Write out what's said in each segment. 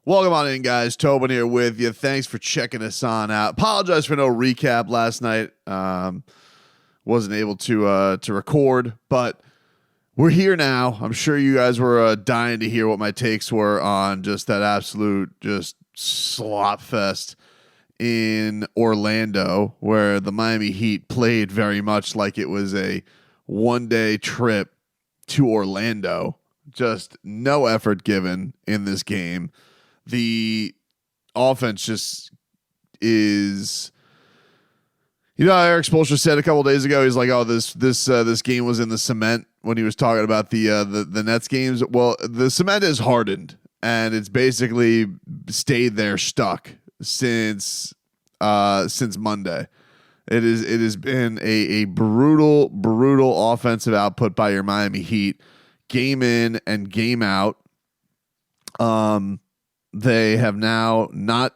Welcome on in, guys. Tobin here with you. Thanks for checking us on out. Apologize for no recap last night. Wasn't able to record, but we're here now. I'm sure you guys were dying to hear what my takes were on just that absolute just slop fest in Orlando, where the Miami Heat played very much like it was a one-day trip to Orlando. Just no effort given in this game. The offense just is, Erik Spoelstra said a couple days ago, he's like, "Oh, this game was in the cement," when he was talking about the Nets games. Well, the cement is hardened, and it's basically stayed there stuck since Monday. It has been a brutal offensive output by your Miami Heat, game in and game out. They have now not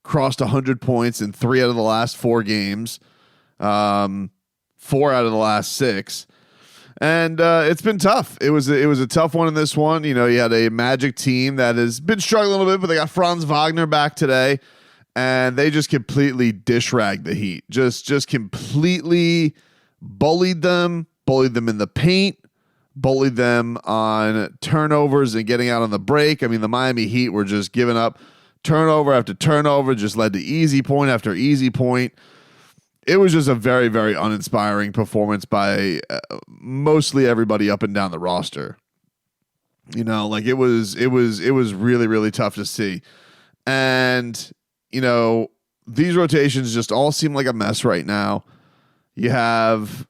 crossed 100 points in 3 out of the last 4 games, 4 out of the last 6. And it's been tough. It was a tough one in this one. You had a Magic team that has been struggling a little bit, but they got Franz Wagner back today, and they just completely dish-ragged the Heat. Just completely bullied them in the paint, bullied them on turnovers and getting out on the break. I mean, the Miami Heat were just giving up turnover after turnover, just led to easy point after easy point. It was just a very, very uninspiring performance by mostly everybody up and down the roster. It was really, really tough to see. And, these rotations just all seem like a mess right now. You have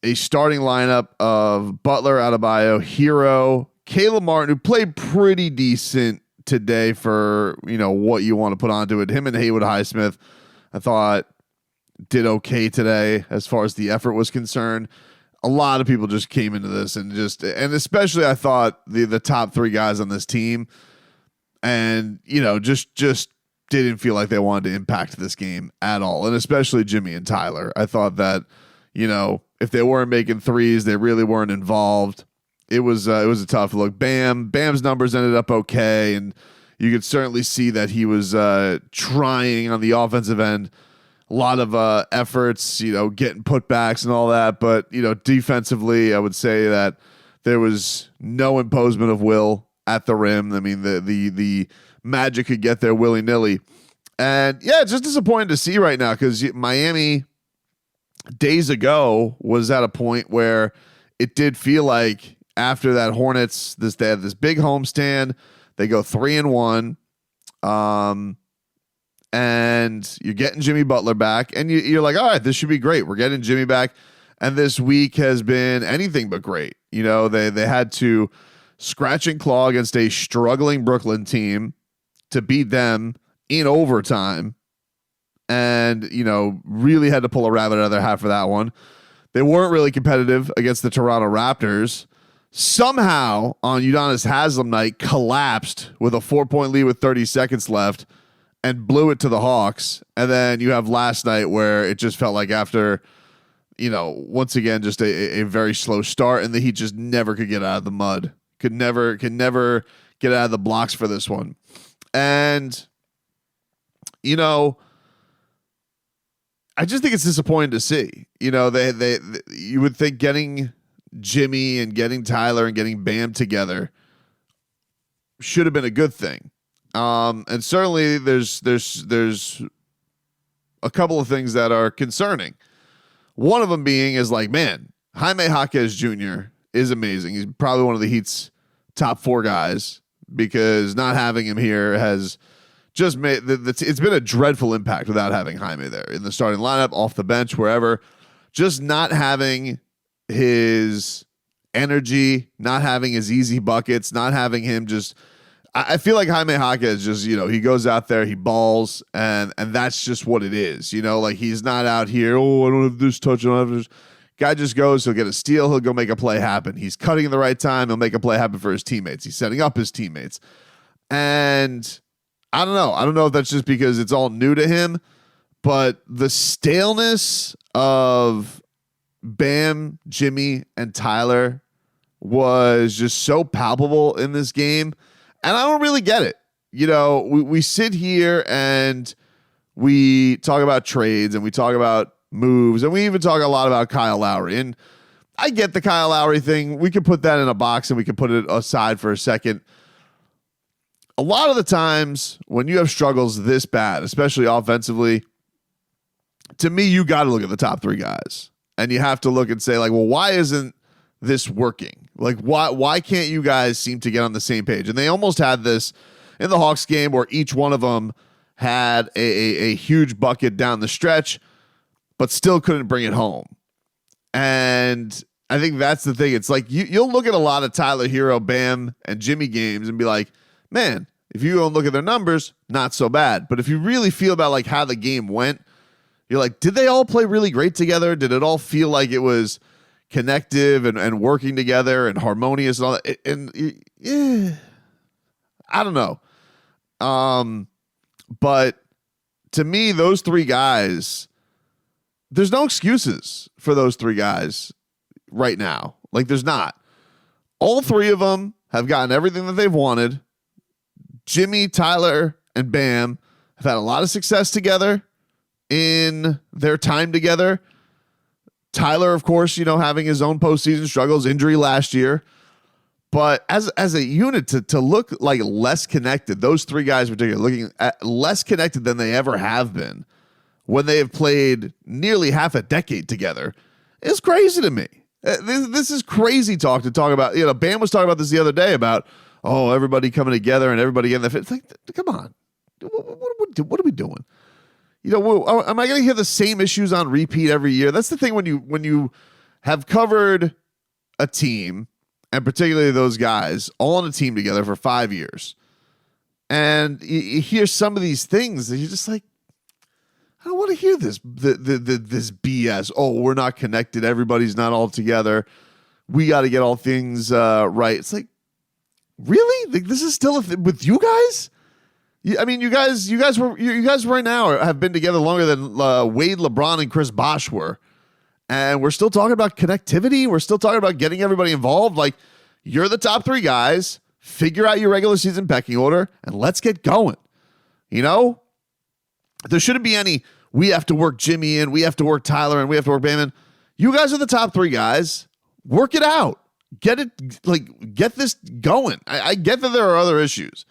a starting lineup of Butler, Adebayo, Hero, Caleb Martin, who played pretty decent today for, what you want to put onto it. Him and Haywood Highsmith, I thought, did okay today as far as the effort was concerned. A lot of people just came into this and especially I thought the top 3 guys on this team and, just didn't feel like they wanted to impact this game at all. And especially Jimmy and Tyler. I thought that, if they weren't making threes, they really weren't involved. It was a tough look. Bam's numbers ended up okay, and you could certainly see that he was trying on the offensive end. A lot of efforts, getting putbacks and all that. But, defensively, I would say that there was no imposement of will at the rim. I mean, the Magic could get there willy-nilly. And, yeah, it's just disappointing to see right now because Miami days ago was at a point where it did feel like after that Hornets, they have this big homestand. They go 3-1. And you're getting Jimmy Butler back, and you're like, all right, this should be great. We're getting Jimmy back, and this week has been anything but great. They had to scratch and claw against a struggling Brooklyn team to beat them in overtime, and really had to pull a rabbit out of their hat for that one. They weren't really competitive against the Toronto Raptors. Somehow, on Udonis Haslem night, collapsed with a 4-point lead with 30 seconds left and blew it to the Hawks. And then you have last night where it just felt like after, once again, just a very slow start, and the Heat just never could get out of the mud. Could never get out of the blocks for this one. And, I just think it's disappointing to see. They you would think getting Jimmy and getting Tyler and getting Bam together should have been a good thing. And certainly there's a couple of things that are concerning. One of them being is like, man, Jaime Jaquez Jr. is amazing. He's probably one of the Heat's top 4 guys because not having him here has just made it's been a dreadful impact without having Jaime there in the starting lineup, off the bench, wherever. Just not having his energy, not having his easy buckets, not having him just. I feel like Jaime Jaquez just, he goes out there, he balls, and that's just what it is. Like he's not out here, I don't have this touch, I don't have this. Guy just goes, he'll get a steal, he'll go make a play happen. He's cutting at the right time, he'll make a play happen for his teammates. He's setting up his teammates. And I don't know. I don't know if that's just because it's all new to him, but the staleness of Bam, Jimmy, and Tyler was just so palpable in this game. And I don't really get it. we sit here and we talk about trades and we talk about moves and we even talk a lot about Kyle Lowry. And I get the Kyle Lowry thing. We could put that in a box and we could put it aside for a second. A lot of the times when you have struggles this bad, especially offensively, to me, you got to look at the top three guys and you have to look and say, like, well, why isn't this working? Like, why can't you guys seem to get on the same page? And they almost had this in the Hawks game where each one of them had a huge bucket down the stretch, but still couldn't bring it home. And I think that's the thing. It's like you'll look at a lot of Tyler Hero, Bam, and Jimmy games and be like, man, if you go and look at their numbers, not so bad. But if you really feel about like how the game went, you're like, did they all play really great together? Did it all feel like it was connective and working together and harmonious and all that? And yeah, I don't know. But to me, those three guys, there's no excuses for those three guys right now. Like, there's not. All three of them have gotten everything that they've wanted. Jimmy, Tyler, and Bam have had a lot of success together in their time together. Tyler, of course, having his own postseason struggles, injury last year. But as a unit to look like less connected, those three guys in particular looking at less connected than they ever have been when they have played nearly half a decade together is crazy to me. This is crazy talk about. Bam was talking about this the other day about, everybody coming together and everybody getting the fit. It's like, come on. What are we doing? Am I going to hear the same issues on repeat every year? That's the thing when you have covered a team, and particularly those guys, all on a team together for 5 years, and you hear some of these things, and you're just like, I don't want to hear this this BS. Oh, we're not connected. Everybody's not all together. We got to get all things right. It's like, really? Like, this is still with you guys? I mean, you guys right now have been together longer than Wade, LeBron, and Chris Bosh were. And we're still talking about connectivity. We're still talking about getting everybody involved. Like, you're the top three guys. Figure out your regular season pecking order, and let's get going. There shouldn't be any, we have to work Jimmy in, we have to work Tyler, and we have to work Bam in. You guys are the top three guys. Work it out. Get this going. I get that there are other issues.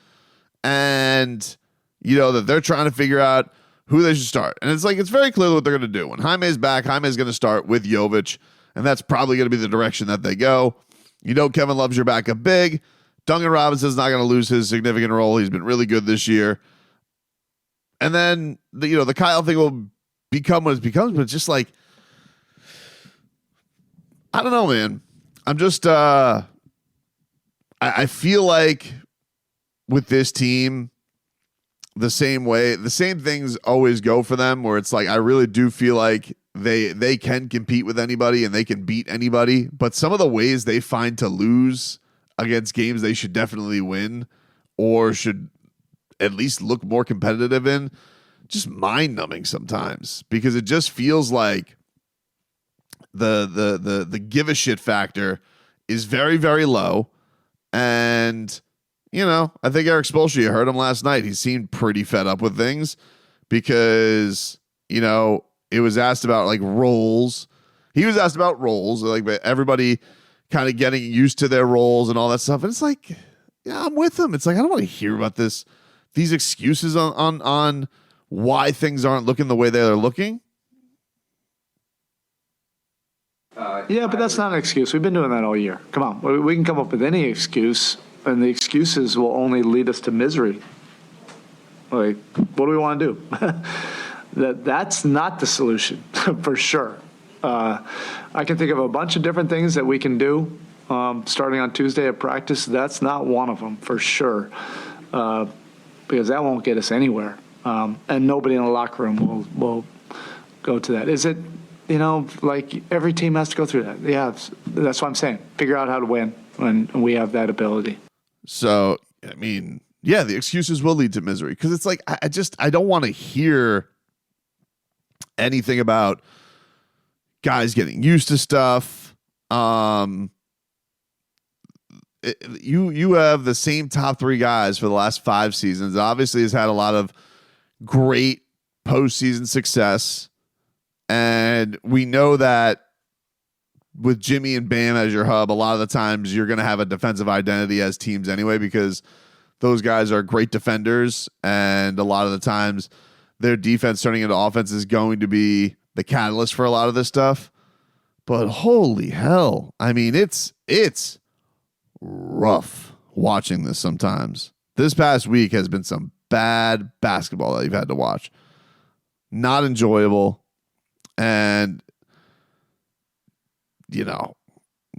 And, that they're trying to figure out who they should start. And it's like, it's very clear what they're going to do. When Jaime's back, Jaime's going to start with Jovic, and that's probably going to be the direction that they go. Kevin Love's your backup big. Duncan Robinson's not going to lose his significant role. He's been really good this year. And then, the Kyle thing will become what it becomes, but it's just like, I don't know, man. I'm just, I feel like with this team, the same things always go for them, where it's like, I really do feel like they can compete with anybody and they can beat anybody, but some of the ways they find to lose against games they should definitely win or should at least look more competitive in, just mind-numbing sometimes, because it just feels like the give a shit factor is very, very low. And I think Erik Spoelstra, you heard him last night. He seemed pretty fed up with things because, it was asked about like roles. He was asked about roles, like everybody kind of getting used to their roles and all that stuff. And it's like, yeah, I'm with him. It's like, I don't want to hear about these excuses on why things aren't looking the way they're looking. Yeah, but that's not an excuse. We've been doing that all year. Come on. We can come up with any excuse, and the excuses will only lead us to misery. Like, what do we want to do? That's not the solution, for sure. I can think of a bunch of different things that we can do starting on Tuesday at practice. That's not one of them, for sure, because that won't get us anywhere. And nobody in the locker room will go to that. Is it, like every team has to go through that? Yeah, that's what I'm saying. Figure out how to win when we have that ability. So, I mean, yeah, the excuses will lead to misery, because it's like, I don't want to hear anything about guys getting used to stuff. you have the same top 3 guys for the last 5 seasons. Obviously, has had a lot of great postseason success, and we know that with Jimmy and Bam as your hub, a lot of the times you're going to have a defensive identity as teams anyway, because those guys are great defenders, and a lot of the times their defense turning into offense is going to be the catalyst for a lot of this stuff. But holy hell, I mean, it's rough watching this sometimes. This past week has been some bad basketball that you've had to watch. Not enjoyable, and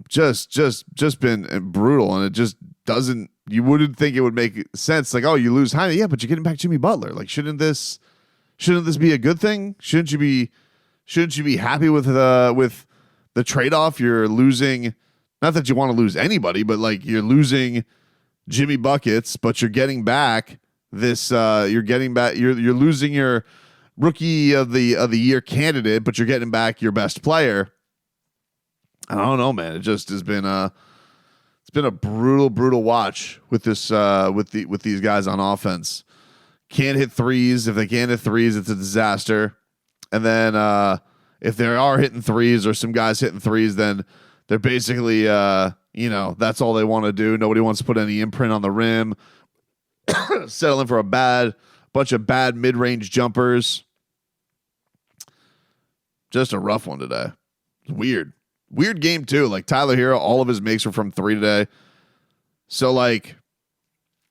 just been brutal, and it just doesn't. You wouldn't think it would make sense. Like, oh, you lose Hyman, yeah, but you're getting back Jimmy Butler. Like, shouldn't this be a good thing? Shouldn't you be happy with the trade-off? You're losing, not that you want to lose anybody, but like you're losing Jimmy buckets, but you're getting back this. You're losing your rookie of the year candidate, but you're getting back your best player. I don't know, man. It just has been it's been a brutal watch with this with these guys on offense. Can't hit threes. If they can't hit threes, it's a disaster. And then if they are hitting threes or some guys hitting threes, then they're basically that's all they want to do. Nobody wants to put any imprint on the rim. Settling for a bunch of bad mid-range jumpers. Just a rough one today. It's weird game too. Like Tyler Hero, all of his makes were from 3 today. So like,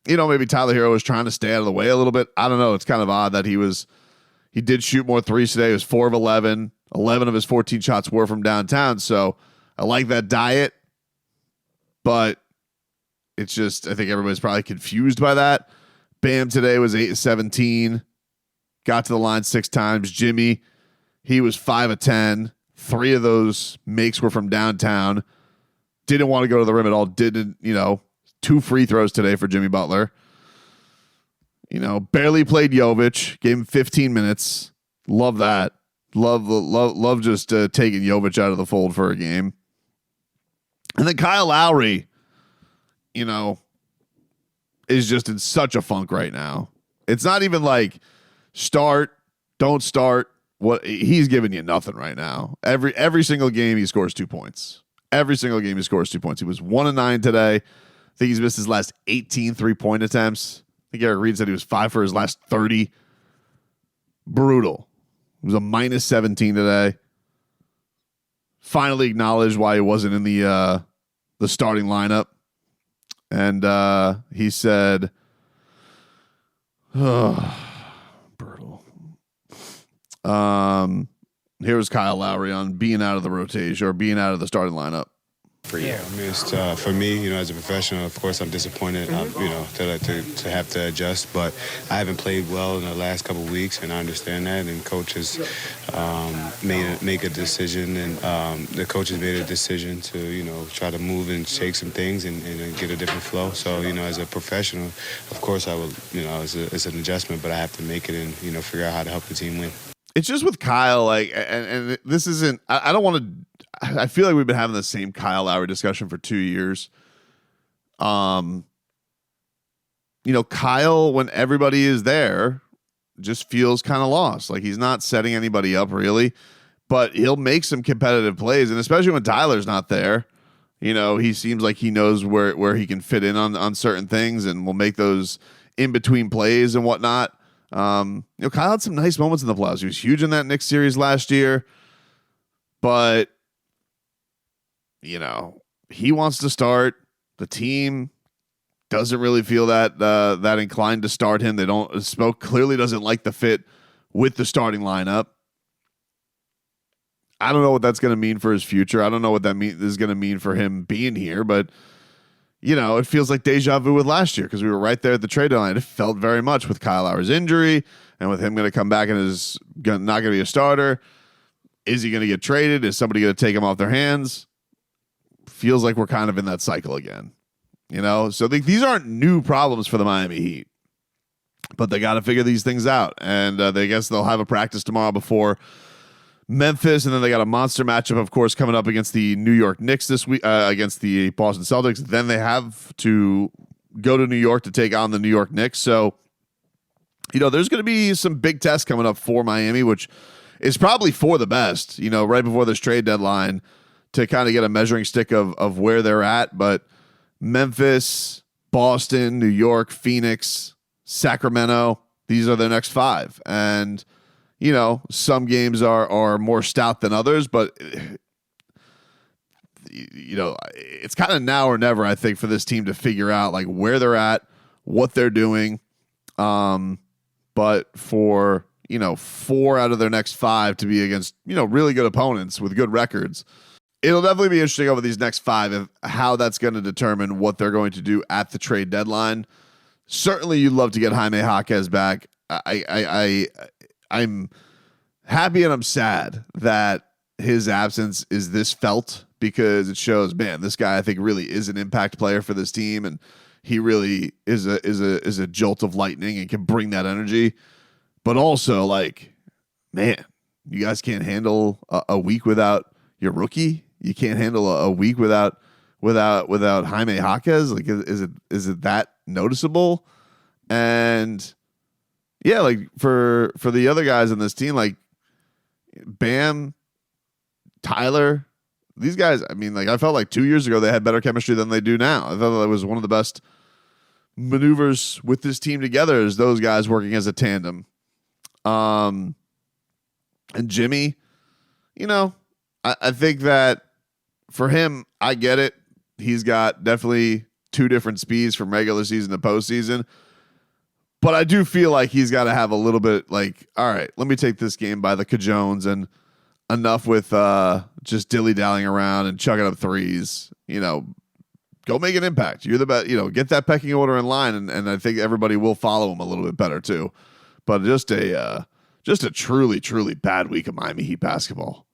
maybe Tyler Hero was trying to stay out of the way a little bit. I don't know. It's kind of odd that he did shoot more threes today. He was 4 of 11. 11 of his 14 shots were from downtown. So I like that diet, but it's just, I think everybody's probably confused by that. Bam today was 8 of 17. Got to the line 6 times. Jimmy, he was 5 of 10. 3 of those makes were from downtown. Didn't want to go to the rim at all. 2 free throws today for Jimmy Butler. Barely played Jovic. Gave him 15 minutes. Love that. Love just taking Jovic out of the fold for a game. And then Kyle Lowry, is just in such a funk right now. It's not even like start, don't start. What he's giving you nothing right now. Every single game he scores 2 points. Every single game he scores 2 points. He was 1 of 9 today. I think he's missed his last 18 3-point attempts. I think Eric Reed said he was 5 for his last 30. Brutal. It was a minus 17 today. Finally acknowledged why he wasn't in the starting lineup. And he said, brutal. Here was Kyle Lowry on being out of the rotation or being out of the starting lineup. For you? Yeah, I mean, it's, for me, as a professional, of course, I'm disappointed, to have to adjust. But I haven't played well in the last couple of weeks, and I understand that. And coaches make a decision, and the coaches made a decision to, try to move and shake some things and get a different flow. So, as a professional, of course, I will, it's an adjustment, but I have to make it and, figure out how to help the team win. It's just with Kyle, like, and this isn't, I don't want to, I feel like we've been having the same Kyle Lowry discussion for 2 years. Kyle, when everybody is there, just feels kind of lost. Like he's not setting anybody up really, but he'll make some competitive plays. And especially when Tyler's not there, he seems like he knows where he can fit in on certain things and will make those in between plays and whatnot. Kyle had some nice moments in the playoffs. He was huge in that Knicks series last year, but he wants to start. The team doesn't really feel that inclined to start him. Clearly doesn't like the fit with the starting lineup. I don't know what that's going to mean for his future. I don't know what that is going to mean for him being here, but it feels like deja vu with last year because we were right there at the trade deadline. It felt very much with Kyle Lowry's injury and with him going to come back and is not going to be a starter. Is he going to get traded? Is somebody going to take him off their hands? Feels like we're kind of in that cycle again, So these aren't new problems for the Miami Heat, but they got to figure these things out. And they guess they'll have a practice tomorrow before Memphis, and then they got a monster matchup, of course, coming up against the New York Knicks this week, against the Boston Celtics. Then they have to go to New York to take on the New York Knicks. So, there's going to be some big tests coming up for Miami, which is probably for the best, right before this trade deadline to kind of get a measuring stick of where they're at. But Memphis, Boston, New York, Phoenix, Sacramento, these are their next 5. And some games are more stout than others, but it's kind of now or never, I think, for this team to figure out like where they're at, what they're doing. But for 4 out of their next 5 to be against really good opponents with good records, it'll definitely be interesting over these next 5 of how that's going to determine what they're going to do at the trade deadline. Certainly, you'd love to get Jaime Jaquez back. I'm happy and I'm sad that his absence is this felt, because it shows, man, this guy I think really is an impact player for this team, and he really is a jolt of lightning and can bring that energy. But also, like, man, you guys can't handle a week without your rookie. You can't handle a week without Jaime Jaquez. Like, is it that noticeable? And yeah, like for the other guys on this team, like Bam, Tyler, these guys, I mean, like I felt like 2 years ago they had better chemistry than they do now. I thought that was one of the best maneuvers with this team together, is those guys working as a tandem. And Jimmy, I think that for him, I get it. He's got definitely 2 different speeds from regular season to postseason. But I do feel like he's got to have a little bit like, all right, let me take this game by the Cajones, and enough with just dilly-dallying around and chucking up threes. Go make an impact. You're the best. Get that pecking order in line, and I think everybody will follow him a little bit better too. But just a truly, truly bad week of Miami Heat basketball.